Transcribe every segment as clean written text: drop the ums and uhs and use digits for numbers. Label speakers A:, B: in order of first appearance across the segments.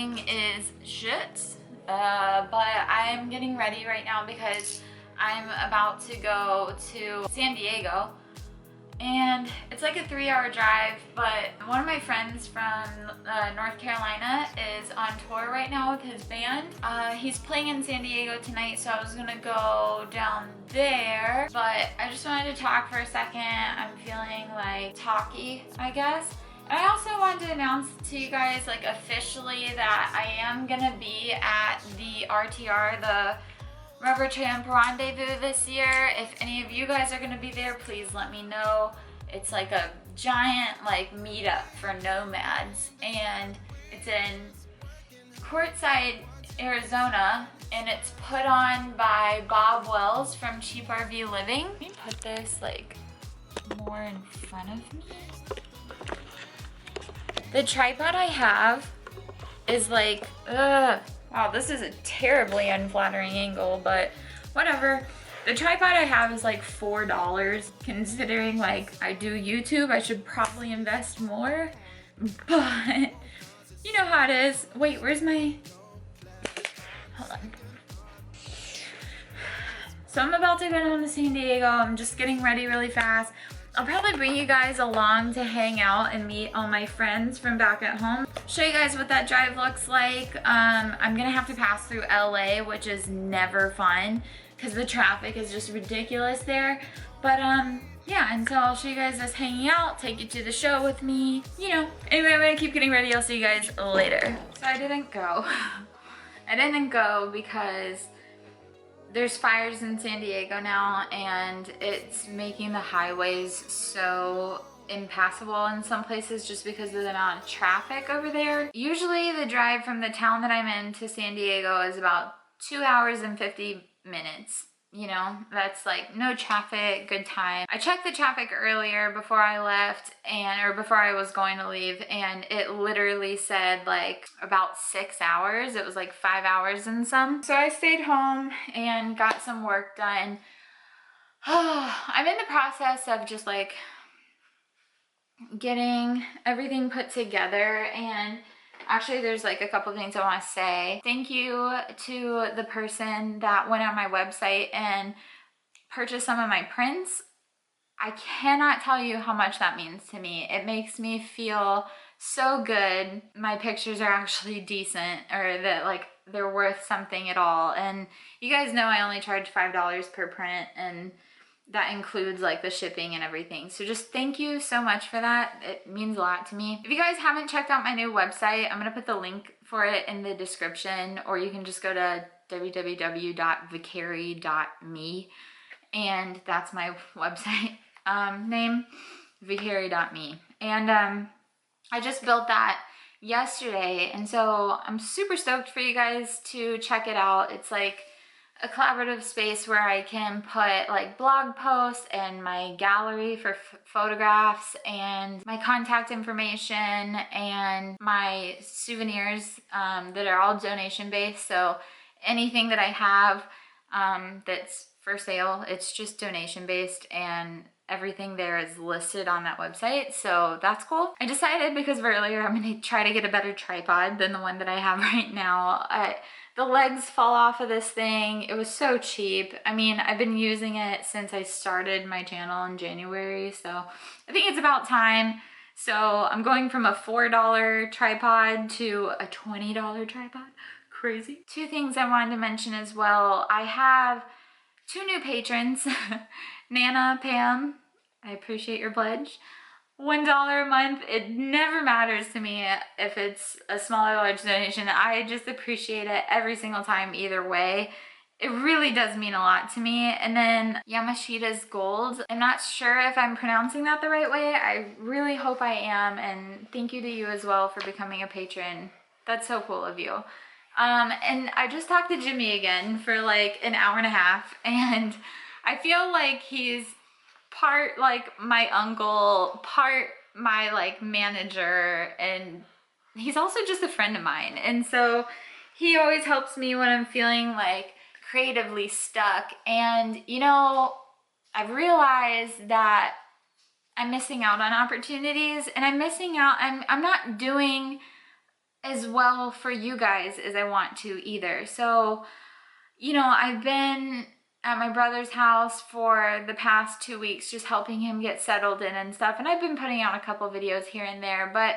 A: driving is shit, but I'm getting ready right now because I'm about to go to San Diego, and it's like a 3-hour drive, but one of my friends from North Carolina is on tour right now with his band. He's playing in San Diego tonight, so I was gonna go down there, but I just wanted to talk for a second. I'm feeling like talky, I guess. And I also wanted to announce to you guys, like, officially that I am gonna be at the RTR, the Rubber Tramp Rendezvous this year. If any of you guys are gonna be there, please let me know. It's like a giant like meetup for nomads, and it's in Quartzsite, Arizona, and it's put on by Bob Wells from Cheap RV Living. Let me put this like more in front of me. The tripod I have is like, wow, this is a terribly unflattering angle, but whatever. The tripod I have is like $4. Considering like I do YouTube, I should probably invest more, but you know how it is. Wait, where's my, hold on. So I'm about to go down to San Diego. I'm just getting ready really fast. I'll probably bring you guys along to hang out and meet all my friends from back at home. Show you guys what that drive looks like. I'm gonna have to pass through LA, which is never fun because the traffic is just ridiculous there. But yeah, and so I'll show you guys us hanging out, take you to the show with me, you know. Anyway, I'm gonna keep getting ready. I'll see you guys later. So I didn't go. I didn't go because there's fires in San Diego now, and it's making the highways so impassable in some places just because of the amount of traffic over there. Usually the drive from the town that I'm in to San Diego is about 2 hours and 50 minutes. You know, that's like no traffic, good time. I checked the traffic earlier before I left, or before I was going to leave, and it literally said like about 6 hours. It was like 5 hours and some. So I stayed home and got some work done. I'm in the process of just like getting everything put together, and actually there's like a couple things I want to say. Thank you to the person that went on my website and purchased some of my prints. I cannot tell you how much that means to me. It makes me feel so good. My pictures are actually decent, or that like they're worth something at all. And you guys know I only charge $5 per print, and that includes like the shipping and everything. So just thank you so much for that. It means a lot to me. If you guys haven't checked out my new website, I'm gonna put the link for it in the description, or you can just go to www.vicari.me, and that's my website name, vicari.me. And I just built that yesterday, and so I'm super stoked for you guys to check it out. It's like a collaborative space where I can put like blog posts and my gallery for photographs and my contact information and my souvenirs that are all donation based. So anything that I have that's for sale, it's just donation based, and everything there is listed on that website, so that's cool. I decided, because of earlier, I'm gonna try to get a better tripod than the one that I have right now. The legs fall off of this thing. It was so cheap. I mean, I've been using it since I started my channel in January, so I think it's about time. So I'm going from a $4 tripod to a $20 tripod. Crazy. Two things I wanted to mention as well. I have 2 new patrons. Nana, Pam, I appreciate your pledge. $1 a month. It never matters to me if it's a small or large donation. I just appreciate it every single time either way. It really does mean a lot to me. And then Yamashita's Gold. I'm not sure if I'm pronouncing that the right way. I really hope I am, and thank you to you as well for becoming a patron. That's so cool of you. And I just talked to Jimmy again for like an hour and a half, and I feel like he's part like my uncle, part my like manager, and he's also just a friend of mine. And so he always helps me when I'm feeling like creatively stuck. And you know, I've realized that I'm missing out on opportunities, and I'm not doing as well for you guys as I want to either. So, you know, I've been at my brother's house for the past 2 weeks, just helping him get settled in and stuff. And I've been putting out a couple videos here and there, but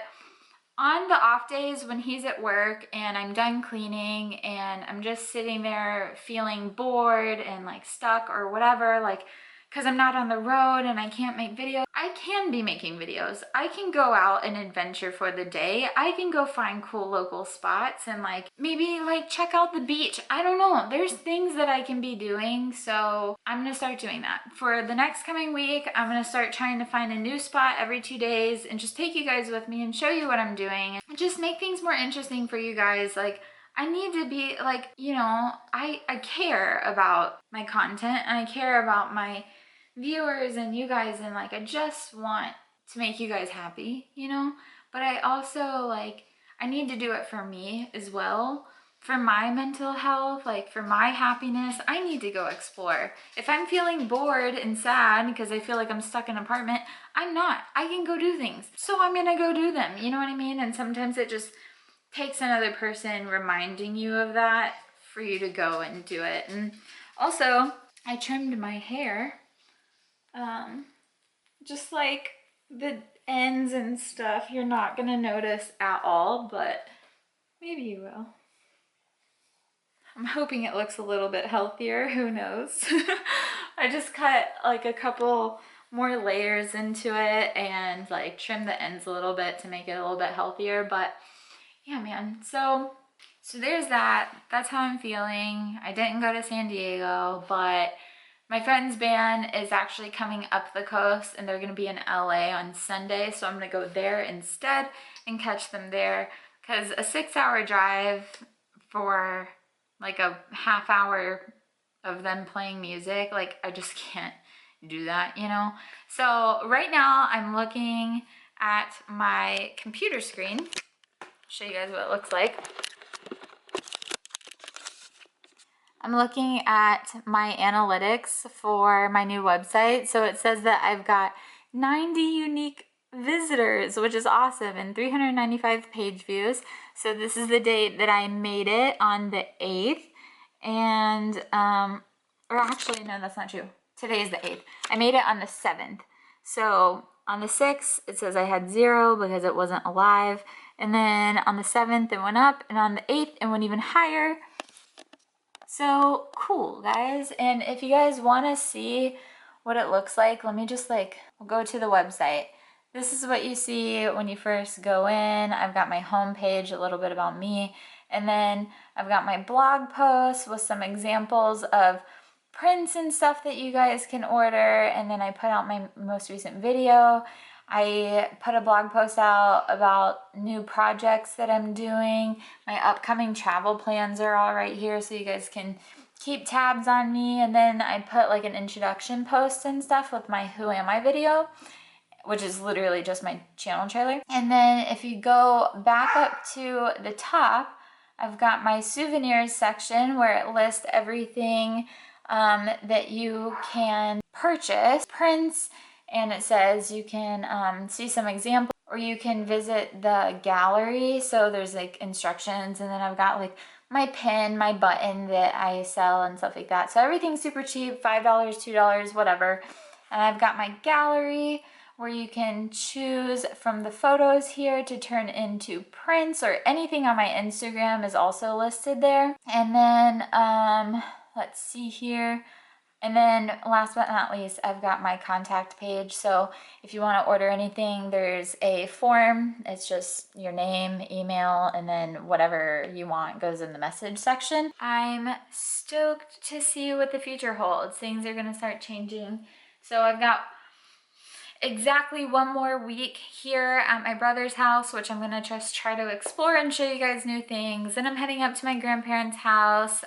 A: on the off days when he's at work and I'm done cleaning and I'm just sitting there feeling bored and like stuck or whatever, like, because I'm not on the road and I can't make videos, I can be making videos. I can go out and adventure for the day. I can go find cool local spots and like maybe like check out the beach. I don't know. There's things that I can be doing. So I'm going to start doing that. For the next coming week, I'm going to start trying to find a new spot every 2 days and just take you guys with me and show you what I'm doing. And just make things more interesting for you guys. Like, I need to be like, you know, I care about my content and I care about my viewers and you guys, and like I just want to make you guys happy, you know, but I also like I need to do it for me as well, for my mental health, like for my happiness. I need to go explore. If I'm feeling bored and sad because I feel like I'm stuck in an apartment, I'm not. I can go do things, so I'm gonna go do them, you know what I mean? And sometimes it just takes another person reminding you of that for you to go and do it. And also I trimmed my hair, just like the ends and stuff. You're not gonna notice at all, but maybe you will. I'm hoping it looks a little bit healthier, who knows. I just cut like a couple more layers into it and like trim the ends a little bit to make it a little bit healthier. But yeah, man, so there's that. That's how I'm feeling. I didn't go to San Diego, but my friend's band is actually coming up the coast and they're going to be in LA on Sunday. So I'm going to go there instead and catch them there, because a 6-hour drive for like a half hour of them playing music, like I just can't do that, you know? So right now I'm looking at my computer screen. I'll show you guys what it looks like. I'm looking at my analytics for my new website. So it says that I've got 90 unique visitors, which is awesome, and 395 page views. So this is the date that I made it, on the 8th. And, or actually, no, that's not true. Today is the 8th. I made it on the 7th. So on the 6th, it says I had 0 because it wasn't alive. And then on the 7th, it went up. And on the 8th, it went even higher. So cool, guys. And if you guys want to see what it looks like, let me just like, we'll go to the website. This is what you see when you first go in. I've got my home page, a little bit about me, and then I've got my blog posts with some examples of prints and stuff that you guys can order. And then I put out my most recent video. I put a blog post out about new projects that I'm doing. My upcoming travel plans are all right here, so you guys can keep tabs on me. And then I put like an introduction post and stuff with my Who Am I video, which is literally just my channel trailer. And then if you go back up to the top, I've got my souvenirs section where it lists everything that you can purchase, prints, and it says you can see some examples, or you can visit the gallery. So there's like instructions, and then I've got like my pin, my button that I sell and stuff like that. So everything's super cheap, $5, $2, whatever. And I've got my gallery where you can choose from the photos here to turn into prints, or anything on my Instagram is also listed there. And then let's see here. And then last but not least, I've got my contact page. So if you want to order anything, there's a form. It's just your name, email, and then whatever you want goes in the message section. I'm stoked to see what the future holds. Things are going to start changing. So I've got exactly 1 more week here at my brother's house, which I'm going to just try to explore and show you guys new things. Then I'm heading up to my grandparents' house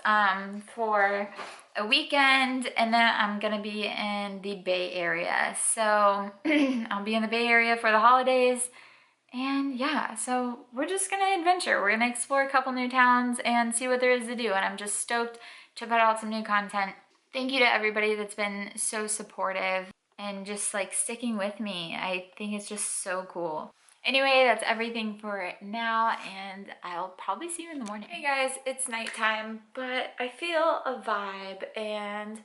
A: for a weekend, and then I'm gonna be in the Bay Area. So I'll be in the Bay Area for the holidays, and yeah, so we're just gonna adventure. We're gonna explore a couple new towns and see what there is to do, and I'm just stoked to put out some new content. Thank you to everybody that's been so supportive and just like sticking with me. I think it's just so cool. Anyway, that's everything for now, and I'll probably see you in the morning. Hey guys, it's nighttime, but I feel a vibe, and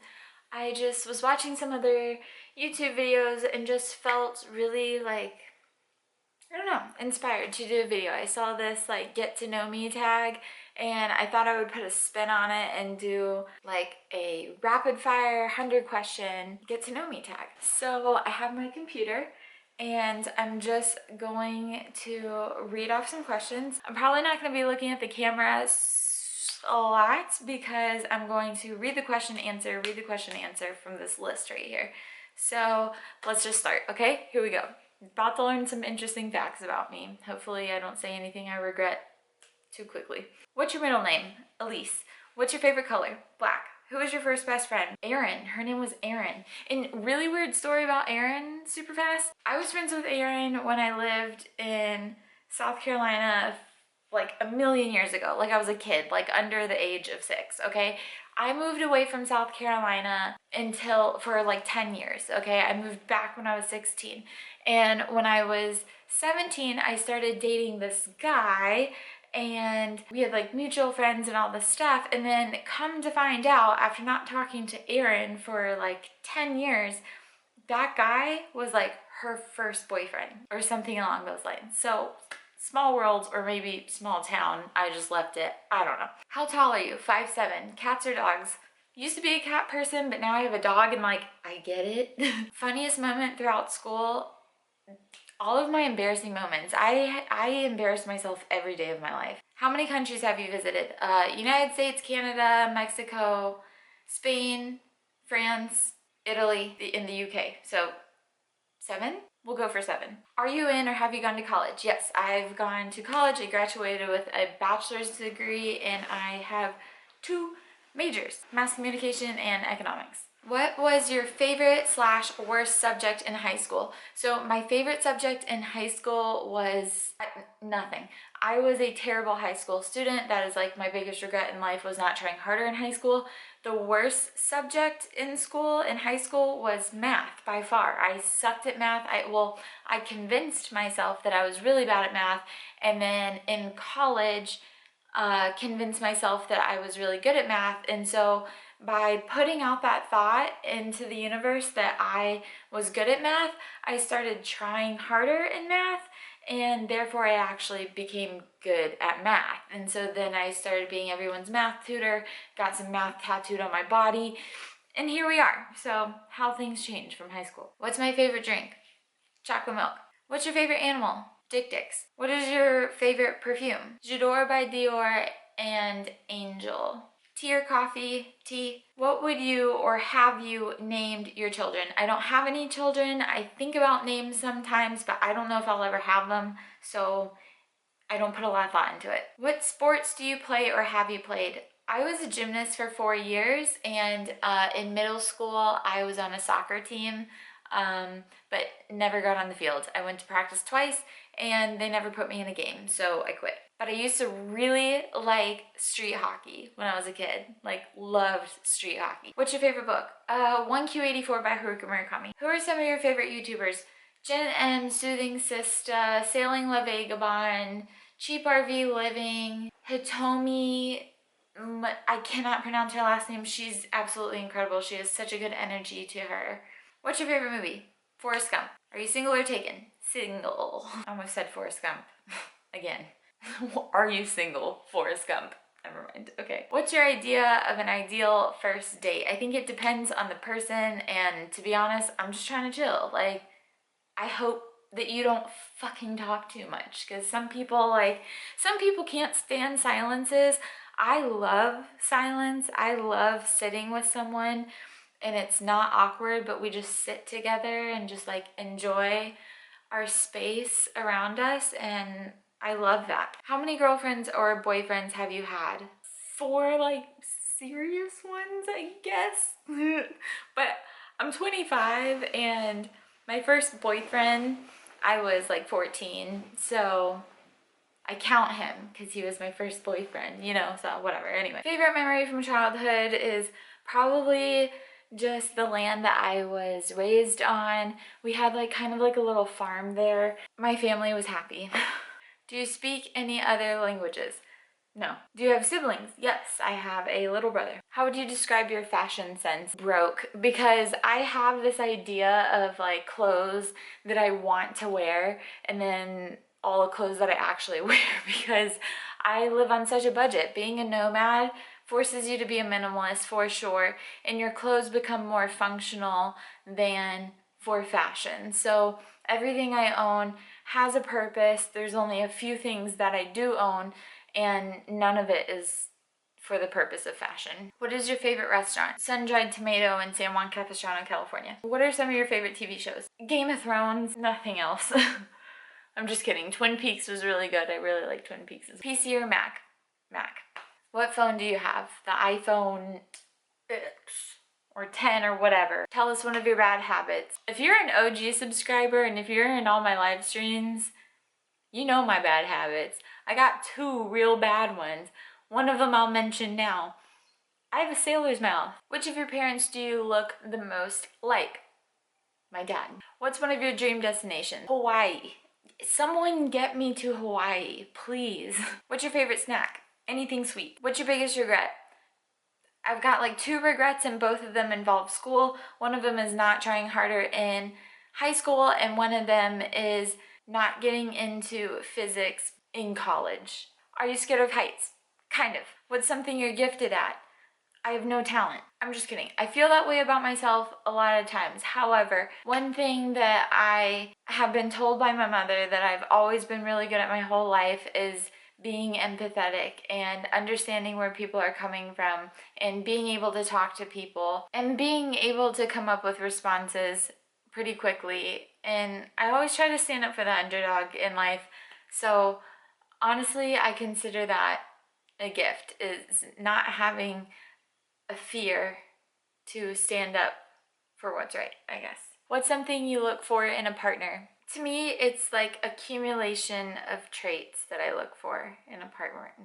A: I just was watching some other YouTube videos and just felt really like, I don't know, inspired to do a video. I saw this like get to know me tag, and I thought I would put a spin on it and do like a rapid fire 100 question get to know me tag. So I have my computer and I'm just going to read off some questions. I'm probably not going to be looking at the camera a lot because I'm going to read the question, answer, read the question, answer from this list right here. So let's just start, okay? Here we go. About to learn some interesting facts about me. Hopefully I don't say anything I regret too quickly. What's your middle name? Elise. What's your favorite color? Black. Who was your first best friend? Erin. Her name was Erin. And really weird story about Erin, super fast. I was friends with Erin when I lived in South Carolina like a million years ago. Like I was a kid, like under the age of 6, okay? I moved away from South Carolina for like 10 years, okay? I moved back when I was 16. And when I was 17, I started dating this guy, and we had like mutual friends and all this stuff. And then come to find out, after not talking to Erin for like 10 years, that guy was like her first boyfriend or something along those lines. So small world, or maybe small town. I just left it. I don't know. How tall are you? 5'7". Cats or dogs? Used to be a cat person, but now I have a dog and like, I get it. Funniest moment throughout school? All of my embarrassing moments. I embarrass myself every day of my life. How many countries have you visited? United States, Canada, Mexico, Spain, France, Italy, in the UK. So 7? We'll go for 7. Are you in or have you gone to college? Yes, I've gone to college. I graduated with a bachelor's degree and I have 2 majors, mass communication and economics. What was your favorite / worst subject in high school? So my favorite subject in high school was nothing. I was a terrible high school student. That is like my biggest regret in life, was not trying harder in high school. The worst subject in high school was math by far. I sucked at math. I convinced myself that I was really bad at math, and then in college convinced myself that I was really good at math. And so by putting out that thought into the universe that I was good at math, I started trying harder in math, and therefore I actually became good at math. And so then I started being everyone's math tutor, got some math tattooed on my body, and here we are. So how things change from high school. What's my favorite drink? Chocolate milk. What's your favorite animal? Dick dicks. What is your favorite perfume? J'adore by Dior and Angel. Tea or coffee? Tea. What would you or have you named your children? I don't have any children. I think about names sometimes, but I don't know if I'll ever have them, so I don't put a lot of thought into it. What sports do you play or have you played? I was a gymnast for 4 years, and in middle school I was on a soccer team, but never got on the field. I went to practice twice and they never put me in a game, so I quit. But I used to really like street hockey when I was a kid. Like, loved street hockey. What's your favorite book? 1Q84 by Haruka Murakami. Who are some of your favorite YouTubers? Jen M, Soothing Sista, Sailing La Vagabond, Cheap RV Living, Hitomi, I cannot pronounce her last name. She's absolutely incredible. She has such a good energy to her. What's your favorite movie? Forrest Gump. Are you single or taken? Single. I almost said Forrest Gump. Again. Are you single? Forrest Gump. Never mind. Okay. What's your idea of an ideal first date? I think it depends on the person, and to be honest, I'm just trying to chill. Like, I hope that you don't fucking talk too much, because some people can't stand silences. I love silence. I love sitting with someone and it's not awkward, but we just sit together and just like enjoy our space around us, and I love that. How many girlfriends or boyfriends have you had? 4 like serious ones, I guess. But I'm 25 and my first boyfriend, I was like 14, so I count him because he was my first boyfriend, you know, so whatever. Anyway, favorite memory from childhood is probably just the land that I was raised on. We had like kind of like a little farm there. My family was happy. Do you speak any other languages? No. Do you have siblings? Yes, I have a little brother. How would you describe your fashion sense? Broke. Because I have this idea of like clothes that I want to wear and then all the clothes that I actually wear because I live on such a budget. Being a nomad forces you to be a minimalist for sure, and your clothes become more functional than for fashion. So everything I own has a purpose. There's only a few things that I do own, and none of it is for the purpose of fashion. What is your favorite restaurant? Sun-Dried Tomato in San Juan Capistrano, California. What are some of your favorite TV shows? Game of Thrones, nothing else. I'm just kidding. Twin Peaks was really good. I really like Twin Peaks. PC or Mac? Mac. What phone do you have? The iPhone 6 or 10 or whatever. Tell us one of your bad habits. If you're an OG subscriber and if you're in all my live streams, you know my bad habits. I got 2 real bad ones. One of them I'll mention now. I have a sailor's mouth. Which of your parents do you look the most like? My dad. What's one of your dream destinations? Hawaii. Someone get me to Hawaii, please. What's your favorite snack? Anything sweet. What's your biggest regret? I've got like 2 regrets and both of them involve school. One of them is not trying harder in high school and one of them is not getting into physics in college. Are you scared of heights? Kind of. What's something you're gifted at? I have no talent. I'm just kidding. I feel that way about myself a lot of times. However, one thing that I have been told by my mother that I've always been really good at my whole life is being empathetic and understanding where people are coming from and being able to talk to people and being able to come up with responses pretty quickly. And I always try to stand up for the underdog in life. So honestly, I consider that a gift, is not having a fear to stand up for what's right, I guess. What's something you look for in a partner? To me, it's like accumulation of traits that I look for in a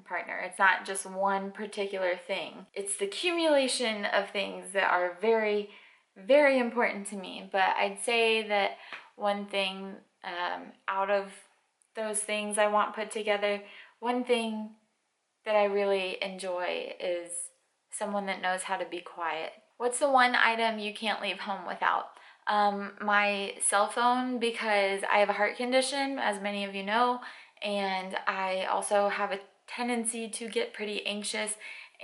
A: partner. It's not just one particular thing. It's the accumulation of things that are very, very important to me. But I'd say that one thing out of those things I want put together, one thing that I really enjoy is someone that knows how to be quiet. What's the one item you can't leave home without? My cell phone, because I have a heart condition, as many of you know, and I also have a tendency to get pretty anxious,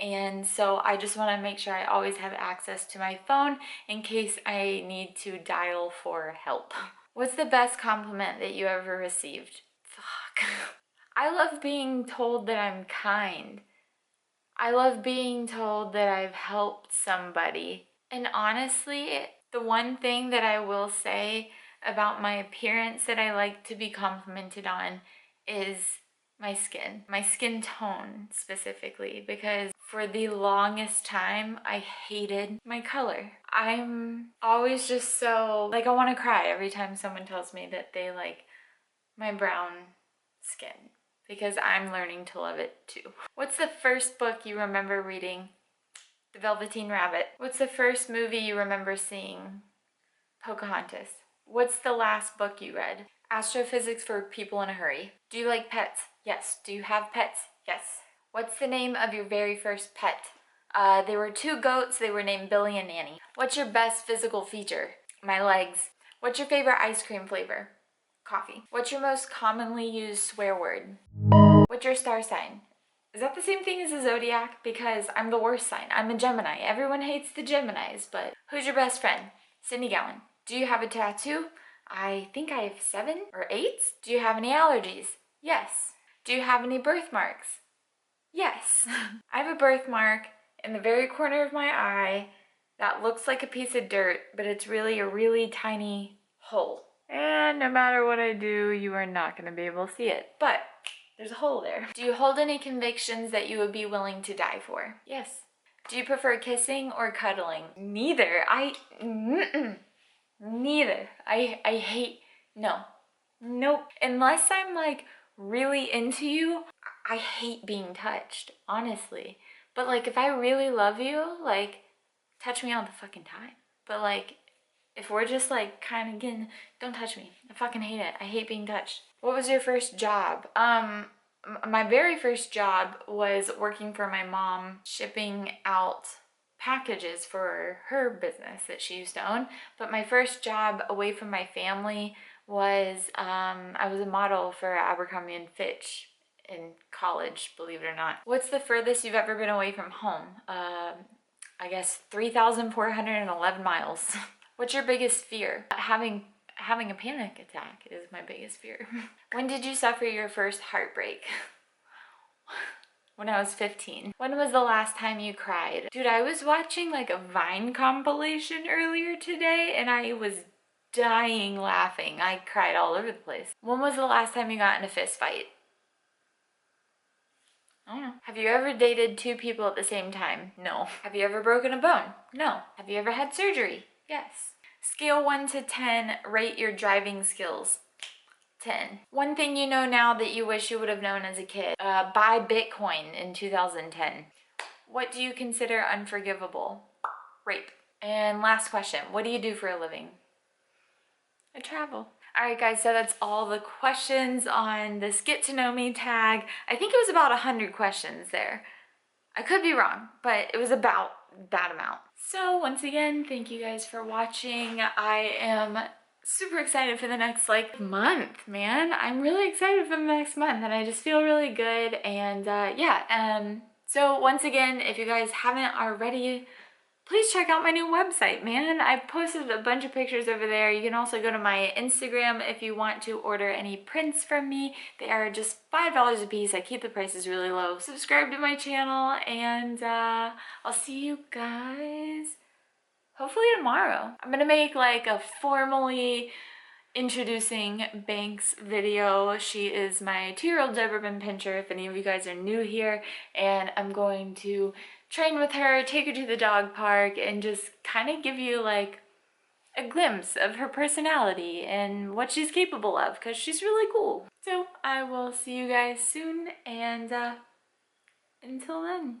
A: and so I just want to make sure I always have access to my phone in case I need to dial for help. What's the best compliment that you ever received? Fuck. I love being told that I'm kind. I love being told that I've helped somebody. And honestly, the one thing that I will say about my appearance that I like to be complimented on is my skin tone specifically, because for the longest time, I hated my color. I'm always just so, like, I want to cry every time someone tells me that they like my brown skin, because I'm learning to love it too. What's the first book you remember reading? The Velveteen Rabbit. What's the first movie you remember seeing? Pocahontas. What's the last book you read? Astrophysics for People in a Hurry. Do you like pets? Yes. Do you have pets? Yes. What's the name of your very first pet? They were 2 goats. They were named Billy and Nanny. What's your best physical feature? My legs. What's your favorite ice cream flavor? Coffee. What's your most commonly used swear word? What's your star sign? Is that the same thing as a zodiac? Because I'm the worst sign. I'm a Gemini. Everyone hates the Geminis, but who's your best friend? Sydney Gowan. Do you have a tattoo? I think I have 7 or 8. Do you have any allergies? Yes. Do you have any birthmarks? Yes. I have a birthmark in the very corner of my eye that looks like a piece of dirt, but it's really a really tiny hole. And no matter what I do, you are not going to be able to see it. But there's a hole there. Do you hold any convictions that you would be willing to die for? Yes. Do you prefer kissing or cuddling? Neither. Neither. I hate, no. Nope. Unless I'm like really into you, I hate being touched, honestly. But like if I really love you, like touch me all the fucking time. But like, if we're just like kind of getting, don't touch me. I fucking hate it. I hate being touched. What was your first job? My very first job was working for my mom, shipping out packages for her business that she used to own. But my first job away from my family was, I was a model for Abercrombie and Fitch in college, believe it or not. What's the furthest you've ever been away from home? I guess 3,411 miles. What's your biggest fear? Having a panic attack is my biggest fear. When did you suffer your first heartbreak? When I was 15. When was the last time you cried? Dude, I was watching like a Vine compilation earlier today and I was dying laughing. I cried all over the place. When was the last time you got in a fist fight? I don't know. Have you ever dated 2 people at the same time? No. Have you ever broken a bone? No. Have you ever had surgery? Yes. Scale 1 to 10, rate your driving skills. 10. One thing you know now that you wish you would have known as a kid. Buy Bitcoin in 2010. What do you consider unforgivable? Rape. And last question, what do you do for a living? I travel. All right, guys, so that's all the questions on this Get to Know Me tag. I think it was about 100 questions there. I could be wrong, but it was about that amount. So once again, thank you guys for watching. I am super excited for the next like month, man. I'm really excited for the next month and I just feel really good. And so once again, if you guys haven't already, please check out my new website, man. I posted a bunch of pictures over there. You can also go to my Instagram if you want to order any prints from me. They are just $5 a piece. I keep the prices really low. Subscribe to my channel and I'll see you guys hopefully tomorrow. I'm gonna make like a formally introducing Banks video. She is my 2-year-old Doberman Pinscher, if any of you guys are new here, and I'm going to train with her, take her to the dog park, and just kind of give you like a glimpse of her personality and what she's capable of, because she's really cool. So I will see you guys soon, and until then.